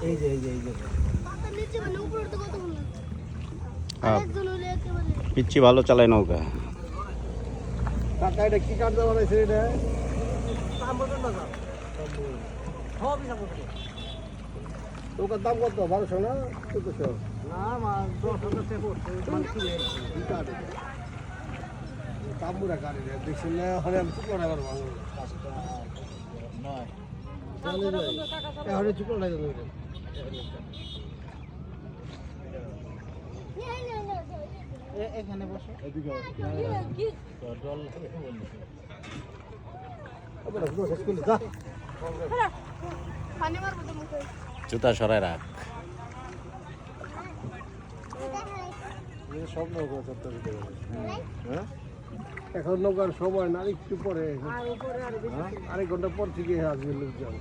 এই যে পিচ্ছি ভালো চালায় নৌকা। কাকা এটা কি কাঠ দেওয়া বানাইছে এটা? নৌকার দাম কত? 1200 না 1400? না মা 10,000 টাকা পড়ছে। কি কাঠ? তাম্বুরা গাড়ি রে দেখছেন না? হরে আমি চুকলা ড্রাইভার ভালো। নয়। হরে চুকলা ড্রাইভার। এখানে বসো। এদিকে জল জুতা সরাই রাখ। সব নৌকা এখন নৌকার সময় না, একটু পরে আরেক ঘন্টা পর থেকে আসবে লোকজন।